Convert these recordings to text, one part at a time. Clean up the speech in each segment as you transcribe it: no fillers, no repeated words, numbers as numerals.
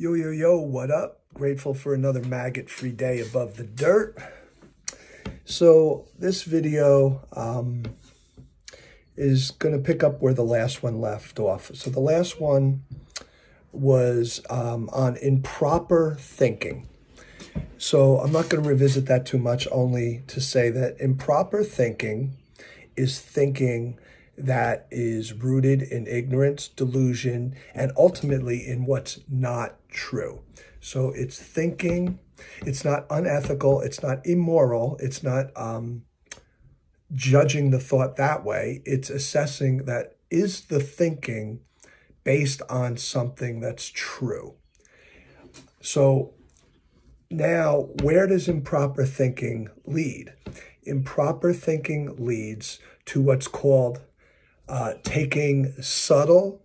Yo, yo, yo, what up? Grateful for another maggot-free day above the dirt. So this video is going to pick up where the last one left off. So the last one was on improper thinking. So I'm not going to revisit that too much, only to say that improper thinking is thinking that is rooted in ignorance, delusion, and ultimately in what's not true. So it's thinking, it's not unethical, it's not immoral, it's not judging the thought that way. It's assessing that is the thinking based on something that's true. So now, where does improper thinking lead? Improper thinking leads to what's called taking subtle,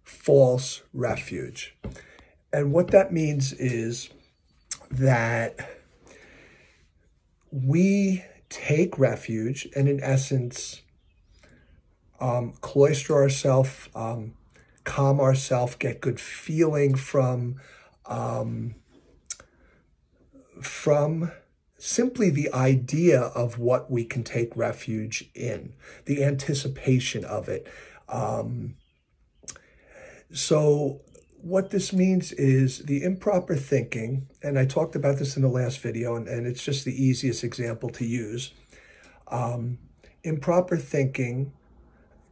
false refuge. And what that means is that we take refuge and, in essence, cloister ourselves, calm ourselves, get good feeling from simply the idea of what we can take refuge in, the anticipation of it. So what this means is the improper thinking, and I talked about this in the last video, and it's just the easiest example to use. Improper thinking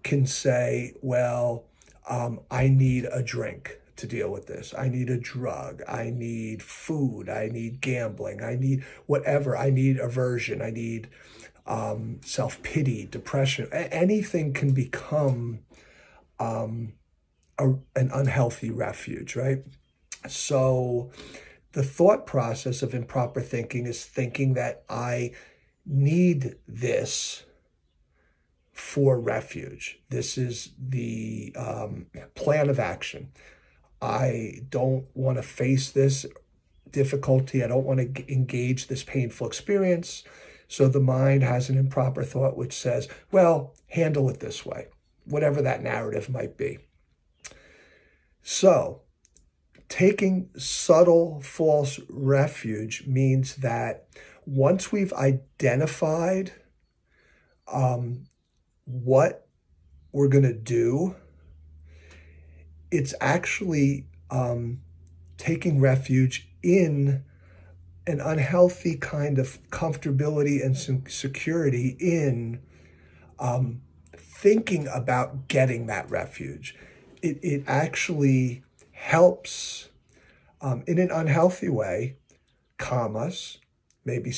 can say, well, I need a drink to deal with this. I need a drug. I need food. I need gambling. I need whatever. I need aversion. I need self-pity, depression. Anything can become an unhealthy refuge, right? So the thought process of improper thinking is thinking that I need this for refuge. This is the plan of action. I don't want to face this difficulty. I don't want to engage this painful experience. So the mind has an improper thought which says, well, handle it this way, whatever that narrative might be. So taking subtle false refuge means that once we've identified what we're going to do, it's actually taking refuge in an unhealthy kind of comfortability and security in thinking about getting that refuge. It actually helps, in an unhealthy way, calm us, maybe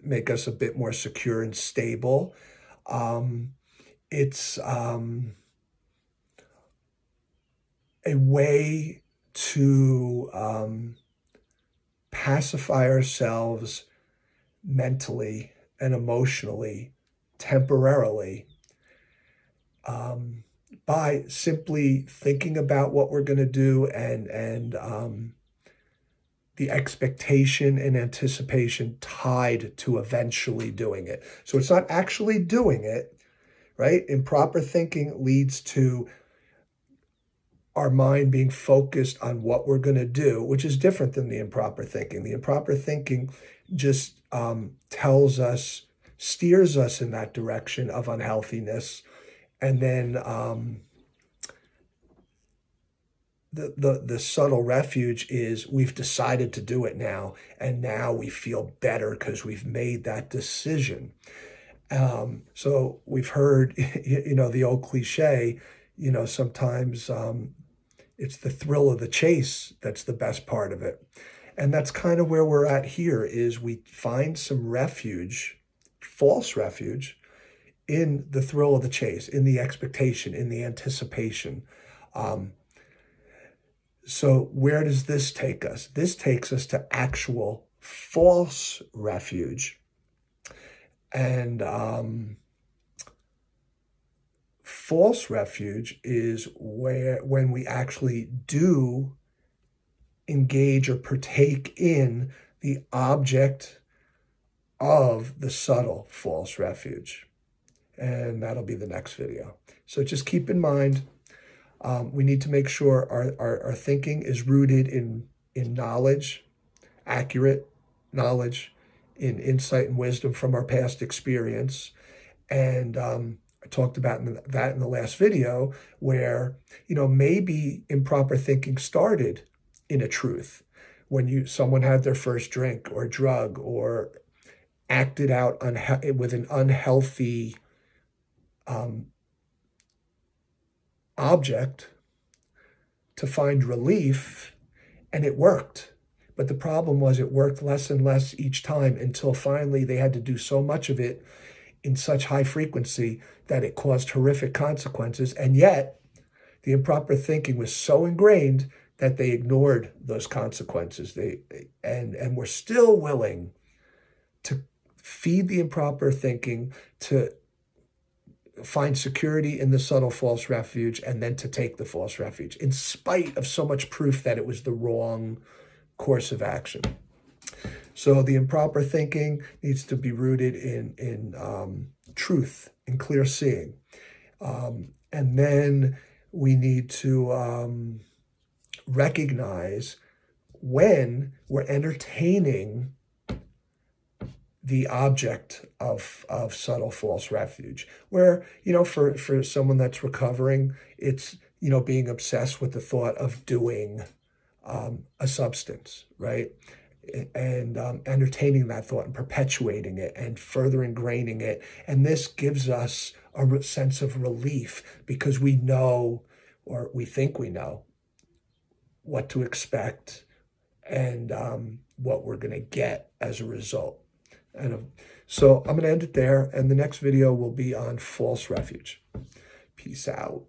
make us a bit more secure and stable. It's a way to pacify ourselves mentally and emotionally, temporarily, by simply thinking about what we're going to do and the expectation and anticipation tied to eventually doing it. So it's not actually doing it, right? Improper thinking leads to our mind being focused on what we're going to do, which is different than the improper thinking. The improper thinking just tells us, steers us in that direction of unhealthiness. And then the subtle refuge is we've decided to do it now, and now we feel better because we've made that decision. So we've heard, the old cliche, sometimes it's the thrill of the chase that's the best part of it. And that's kind of where we're at here, is we find some refuge, false refuge, in the thrill of the chase, in the expectation, in the anticipation. So where does this take us? This takes us to actual false refuge. And false refuge is when we actually do engage or partake in the object of the subtle false refuge. And that'll be the next video. So just keep in mind, we need to make sure our thinking is rooted in in knowledge, accurate knowledge, in insight and wisdom from our past experience. And I talked about that in the last video, where, maybe improper thinking started in a truth when someone had their first drink or drug or acted out with an unhealthy object to find relief, and it worked. But the problem was it worked less and less each time until finally they had to do so much of it in such high frequency that it caused horrific consequences. And yet the improper thinking was so ingrained that they ignored those consequences. And were still willing to feed the improper thinking, to find security in the subtle false refuge, and then to take the false refuge, in spite of so much proof that it was the wrong course of action. So the improper thinking needs to be rooted in truth, in clear seeing. And then we need to recognize when we're entertaining the object of subtle false refuge, where, for someone that's recovering, it's, being obsessed with the thought of doing a substance, right? And entertaining that thought and perpetuating it and further ingraining it. And this gives us a sense of relief because we know, or we think we know, what to expect and what we're going to get as a result. And so I'm going to end it there, and the next video will be on false refuge. Peace out.